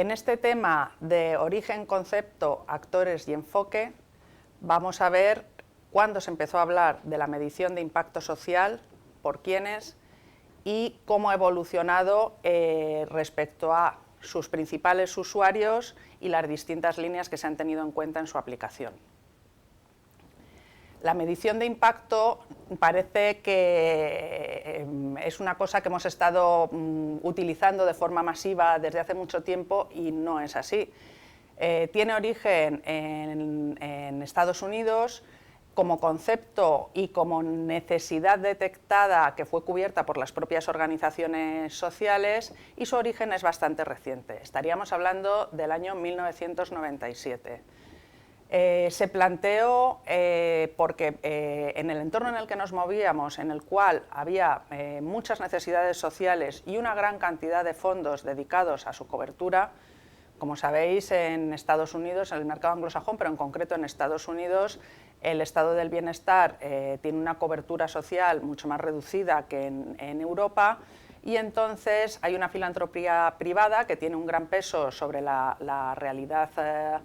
En este tema de origen, concepto, actores y enfoque, vamos a ver cuándo se empezó a hablar de la medición de impacto social, por quiénes y cómo ha evolucionado respecto a sus principales usuarios y las distintas líneas que se han tenido en cuenta en su aplicación. La medición de impacto parece que es una cosa que hemos estado utilizando de forma masiva desde hace mucho tiempo y no es así. Tiene origen en Estados Unidos como concepto y como necesidad detectada que fue cubierta por las propias organizaciones sociales, y su origen es bastante reciente. Estaríamos hablando del año 1997. Se planteó porque en el entorno en el que nos movíamos, en el cual había muchas necesidades sociales y una gran cantidad de fondos dedicados a su cobertura, como sabéis, en Estados Unidos, en el mercado anglosajón, pero en concreto en Estados Unidos, el estado del bienestar tiene una cobertura social mucho más reducida que en Europa, y entonces hay una filantropía privada que tiene un gran peso sobre la realidad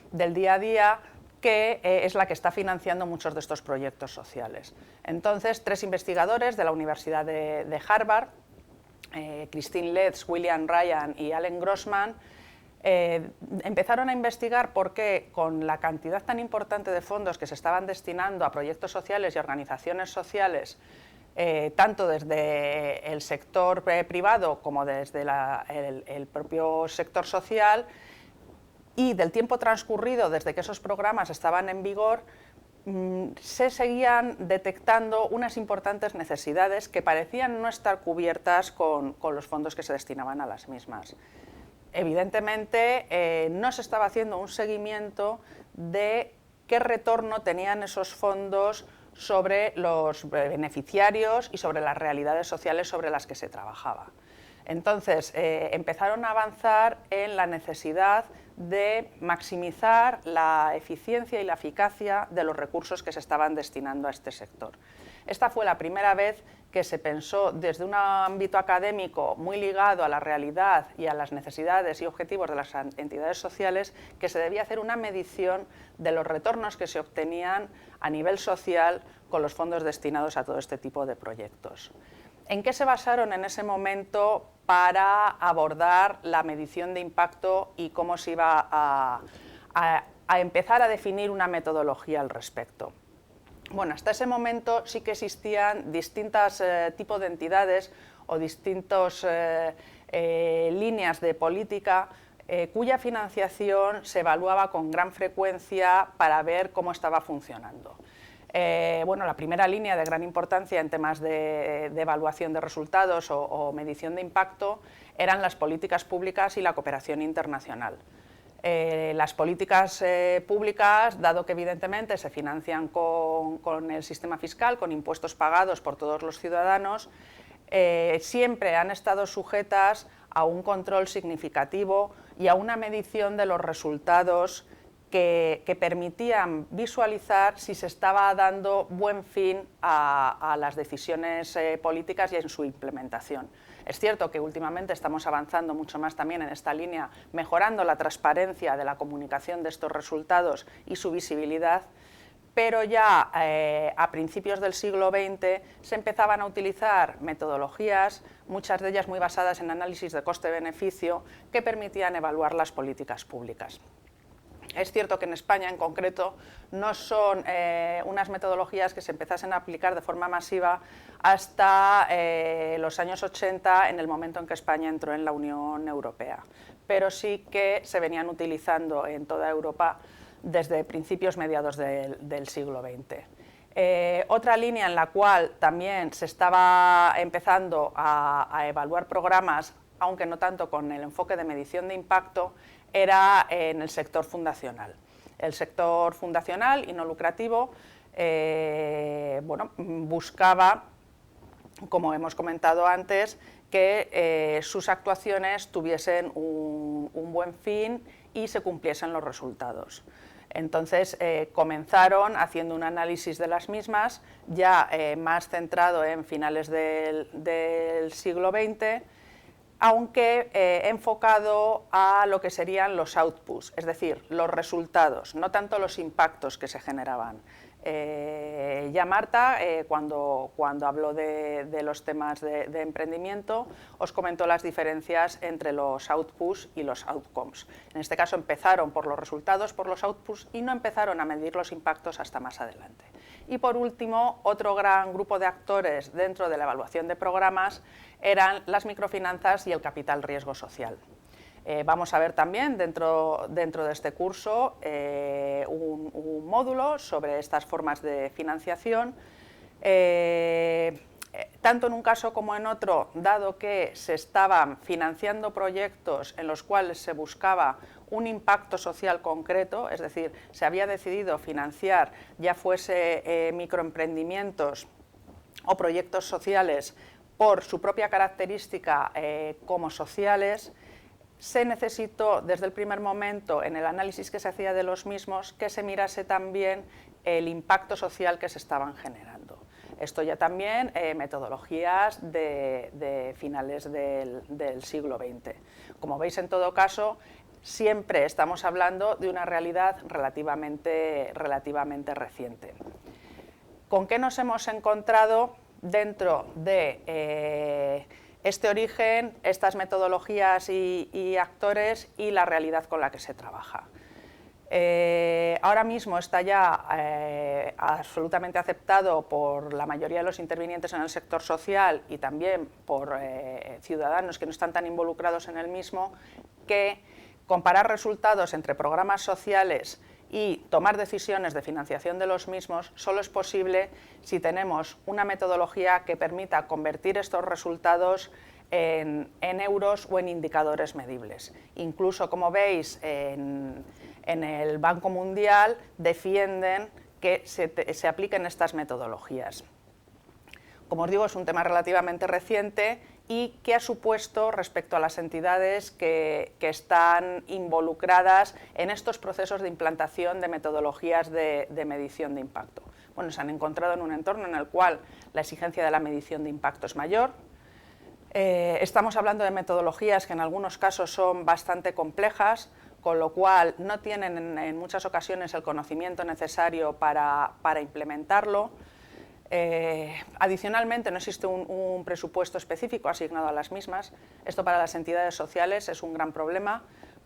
del día a día, que es la que está financiando muchos de estos proyectos sociales. Entonces, tres investigadores de la Universidad de Harvard, Christine Letts, William Ryan y Allen Grossman, empezaron a investigar por qué, con la cantidad tan importante de fondos que se estaban destinando a proyectos sociales y organizaciones sociales, tanto desde el sector privado como desde el propio sector social, y del tiempo transcurrido desde que esos programas estaban en vigor, se seguían detectando unas importantes necesidades que parecían no estar cubiertas con los fondos que se destinaban a las mismas. Evidentemente, no se estaba haciendo un seguimiento de qué retorno tenían esos fondos sobre los beneficiarios y sobre las realidades sociales sobre las que se trabajaba. Entonces, empezaron a avanzar en la necesidad de maximizar la eficiencia y la eficacia de los recursos que se estaban destinando a este sector. Esta fue la primera vez que se pensó desde un ámbito académico muy ligado a la realidad y a las necesidades y objetivos de las entidades sociales, que se debía hacer una medición de los retornos que se obtenían a nivel social con los fondos destinados a todo este tipo de proyectos. ¿En qué se basaron en ese momento para abordar la medición de impacto y cómo se iba a empezar a definir una metodología al respecto? Bueno, hasta ese momento sí que existían distintos tipos de entidades o distintas líneas de política cuya financiación se evaluaba con gran frecuencia para ver cómo estaba funcionando. Bueno, la primera línea de gran importancia en temas de evaluación de resultados o medición de impacto eran las políticas públicas y la cooperación internacional. Las políticas públicas, dado que evidentemente se financian con el sistema fiscal, con impuestos pagados por todos los ciudadanos, siempre han estado sujetas a un control significativo y a una medición de los resultados que permitían visualizar si se estaba dando buen fin a las decisiones políticas y en su implementación. Es cierto que últimamente estamos avanzando mucho más también en esta línea, mejorando la transparencia de la comunicación de estos resultados y su visibilidad, pero ya a principios del siglo XX se empezaban a utilizar metodologías, muchas de ellas muy basadas en análisis de coste-beneficio, que permitían evaluar las políticas públicas. Es cierto que en España, en concreto, no son unas metodologías que se empezasen a aplicar de forma masiva hasta los años 80, en el momento en que España entró en la Unión Europea, pero sí que se venían utilizando en toda Europa desde principios mediados del siglo XX. Otra línea en la cual también se estaba empezando a evaluar programas, aunque no tanto con el enfoque de medición de impacto, era en el sector fundacional. El sector fundacional y no lucrativo bueno, buscaba, como hemos comentado antes, que sus actuaciones tuviesen un buen fin y se cumpliesen los resultados. Entonces comenzaron haciendo un análisis de las mismas, ya más centrado en finales del siglo XX, aunque enfocado a lo que serían los outputs, es decir, los resultados, no tanto los impactos que se generaban. Ya Marta, cuando habló de los temas de emprendimiento, os comentó las diferencias entre los outputs y los outcomes. En este caso empezaron por los resultados, por los outputs, y no empezaron a medir los impactos hasta más adelante. Y por último, otro gran grupo de actores dentro de la evaluación de programas eran las microfinanzas y el capital riesgo social. Vamos a ver también dentro de este curso un módulo sobre estas formas de financiación. Tanto en un caso como en otro, dado que se estaban financiando proyectos en los cuales se buscaba un impacto social concreto, es decir, se había decidido financiar ya fuese microemprendimientos o proyectos sociales por su propia característica como sociales, se necesitó desde el primer momento, en el análisis que se hacía de los mismos, que se mirase también el impacto social que se estaban generando. Esto ya también metodologías de finales del siglo XX. Como veis, en todo caso, siempre estamos hablando de una realidad relativamente reciente. ¿Con qué nos hemos encontrado dentro de este origen, estas metodologías y actores y la realidad con la que se trabaja? Ahora mismo está ya absolutamente aceptado por la mayoría de los intervinientes en el sector social y también por ciudadanos que no están tan involucrados en el mismo, que comparar resultados entre programas sociales y tomar decisiones de financiación de los mismos solo es posible si tenemos una metodología que permita convertir estos resultados en euros o en indicadores medibles. Incluso, como veis, en el Banco Mundial defienden que se apliquen estas metodologías. Como os digo, es un tema relativamente reciente y que ha supuesto respecto a las entidades que están involucradas en estos procesos de implantación de metodologías de medición de impacto. Bueno, se han encontrado en un entorno en el cual la exigencia de la medición de impacto es mayor. Estamos hablando de metodologías que en algunos casos son bastante complejas, con lo cual no tienen en muchas ocasiones el conocimiento necesario para implementarlo. Adicionalmente, no existe un presupuesto específico asignado a las mismas. Esto para las entidades sociales es un gran problema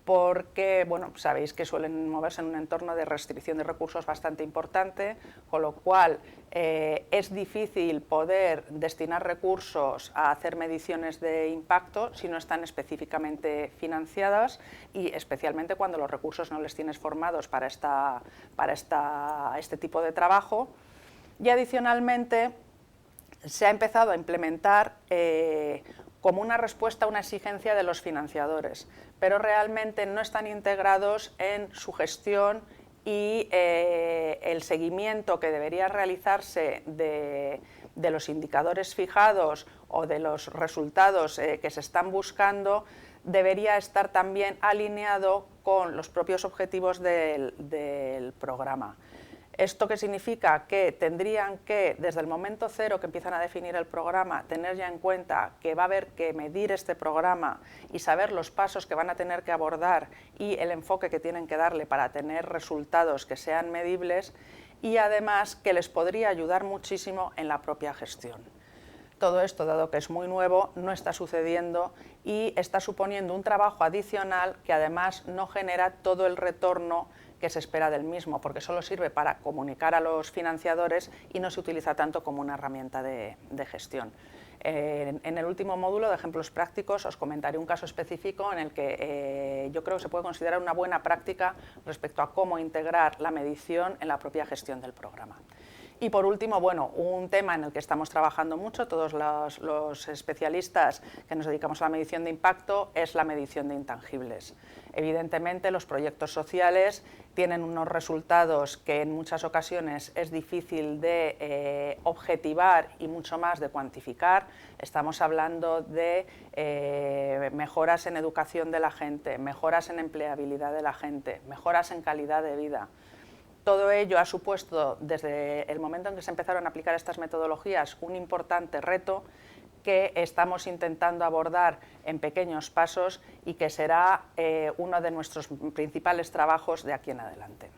porque, bueno, sabéis que suelen moverse en un entorno de restricción de recursos bastante importante, con lo cual es difícil poder destinar recursos a hacer mediciones de impacto si no están específicamente financiadas y especialmente cuando los recursos no les tienes formados para este tipo de trabajo. Y adicionalmente se ha empezado a implementar como una respuesta a una exigencia de los financiadores, pero realmente no están integrados en su gestión y el seguimiento que debería realizarse de los indicadores fijados o de los resultados que se están buscando debería estar también alineado con los propios objetivos del programa. ¿Esto qué significa? Que tendrían que, desde el momento cero que empiezan a definir el programa, tener ya en cuenta que va a haber que medir este programa y saber los pasos que van a tener que abordar y el enfoque que tienen que darle para tener resultados que sean medibles y además que les podría ayudar muchísimo en la propia gestión. Todo esto, dado que es muy nuevo, no está sucediendo y está suponiendo un trabajo adicional que además no genera todo el retorno que se espera del mismo, porque solo sirve para comunicar a los financiadores y no se utiliza tanto como una herramienta de gestión. En el último módulo de ejemplos prácticos os comentaré un caso específico en el que yo creo que se puede considerar una buena práctica respecto a cómo integrar la medición en la propia gestión del programa. Y por último, bueno, un tema en el que estamos trabajando mucho todos los especialistas que nos dedicamos a la medición de impacto es la medición de intangibles. Evidentemente, los proyectos sociales tienen unos resultados que en muchas ocasiones es difícil de objetivar y mucho más de cuantificar. Estamos hablando de mejoras en educación de la gente, mejoras en empleabilidad de la gente, mejoras en calidad de vida. Todo ello ha supuesto, desde el momento en que se empezaron a aplicar estas metodologías, un importante reto que estamos intentando abordar en pequeños pasos y que será uno de nuestros principales trabajos de aquí en adelante.